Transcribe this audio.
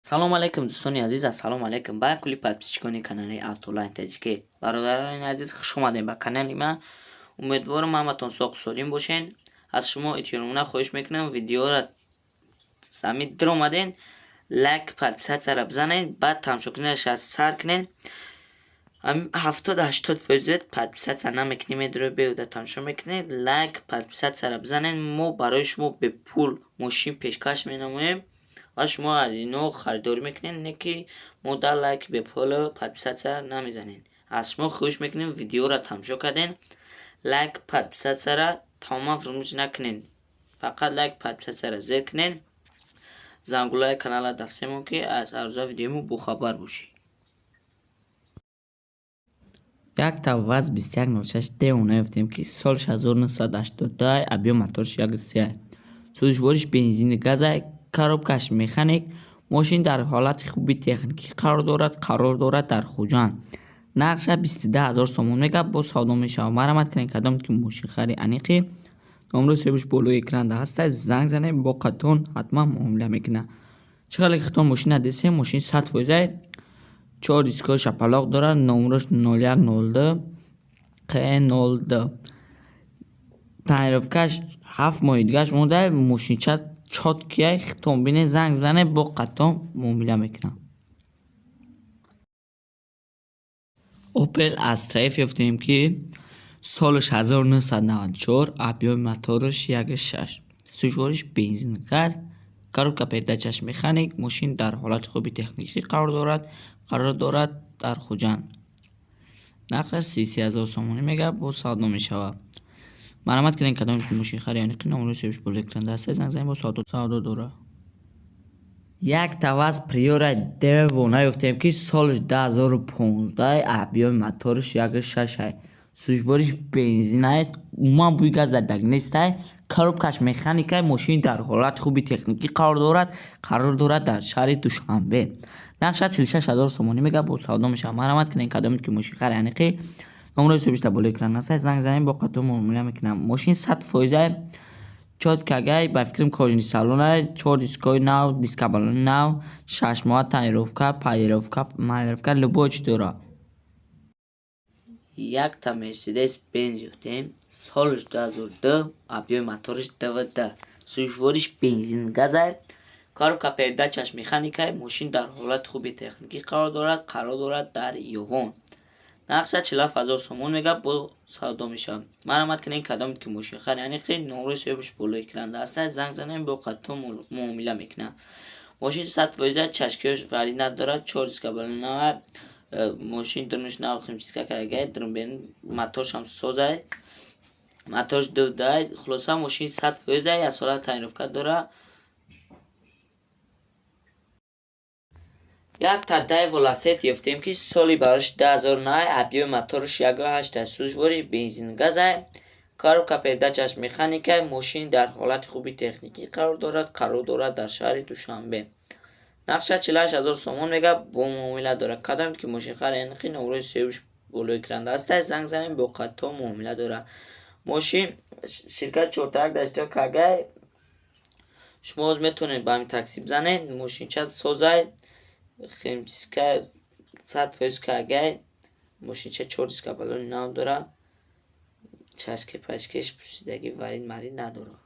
салом алайкум дӯстони азиз, ассалому алайкум. Ба кулли подписчикони канали Автолайн Таҷики. Бародарони азиз, хуш омадед ба канали ман. Умедворам ҳаматон соғ солим бошен. аз шумо эҳтиёмона хоҳиш мекунам видеоро замид дир омаден лайк, подписатсияро бизанед, баъд тамошокунашро сар кунед. 70-80% подписатсия намекунем, медро беҳуда тамошо мекунед. Лайк, подписатсияро бизанед. мо барои шумо бепул мошин пешкаш менамоем ва шумо аз ино харидорӣ мекунед, не ки мо дар лайк бепулу подписатсия намезанед. аз шумо хоҳиш мекунем видеоро тамошо карден, лайк, подписатсияро тамоман фаромӯш накунед. Фақат лайк, подписатсияро зер кунед. зангулаи канала дафсемон ки аз арза видеомо бохабар бошед. як таваз 2106 деона ёфтем ки соли 1982 объем моториш 1.3, сӯзишвориш бензини газа, коробкаш механик. мошин дар ҳолати хуби техникӣ қарор дорад дар Хуҷанд. нақша 22000 сомон мегап. бо савдо мешавад. марҳамат кунед кадом ки мошинхари аниқи номро себуш болои экран ҳаста, занг занед, бо қатон ҳатман муомила мекунад. чиқар хитон мошина десем, мошин 100%, 4 дискои шапалоқ дорад. номрош 0102 Q02. таъмировкаш 7 моҳи дигаш монда. мошинча чоткияй хитон бинед, занг занед, бо қатон муомила мекунад. Opel Astra F ёфтем ки солиш 1994, объёми моториш 1.6, сӯзишвориш бензин газ, коробка передачаш механик. мошин дар ҳолати хуби техникӣ қарор дорад дар Хуҷанд. нақша 33000 сомонӣ мегап. бо савдо мешавад. марҳамат кунед кадом ки мошинхари аниқи номро себуш болои экран даста, занг занед, бо савдо дорад. як таваз Priora девона ёфтем ки солиш 2015, объёми моториш 1.6, сӯзишвориш бензинай, умуман бӯи газ задаг нестай, коробкаш механикай. мошин дар ҳолати хуби техникӣ қарор дорад дар шаҳри Душанбе. нақша 46000 сомонӣ мегап. бо савдо мешавад. марҳамат кунед кадом ки мошинхари аниқи номро себуш дар болои экран ҳаст, занг занед, бо қатон муомила мекунам. мошин 100%, чоткагай, ба фикрам кожни салонай, 4 дискои нав, дискабалони нав, 6 моҳа таъмировка, паировка любой дора. якта Mercedes Benz ёфтем, солиш 2002, объёми моториш DVD, сӯзишвориш бензин газай, коробка передачаш механикай. мошин дар ҳолати хуби техникӣ қарор дорад дар Ёвон. нақша 47000 сомон мегап. бо савдо мешавад. марҳамат кунед кадом ки мошинхари аниқи номро себуш болои экран даста, занг занед, бо қатон муомила мекунад. мошин 100%, чашкиёш варӣ надорад, 4 дискабалони нав, мошин дурнуш нав химчистка карда, друмбен моторшам созай, моторш дувдай. хулоса мошин 100%, як сола таъмировка дорад. якта Daewoo Volocet ёфтем ки соли барош 2009, объёми моториш 1.8, сӯзишвориш бензин газай, коробка передачаш механикай. мошин дар ҳолати хуби техникӣ қарор дорад дар шаҳри Душанбе. нақша 48000 сомон мегап. бо муомила дорад. кадом ки мошинхари аниқи номрои себуш болои экран даста, занг занед, бо қатон муомила дорад. мошин ширкати чортак даштиёб кагай. шумо оз метавонед ба ҳамин такси бизанед. мошинча созай, химчистка 100% кагай. мошинча 4 дискабалони нав дорад, чашки пачкиш пӯсидагӣ варин надорад.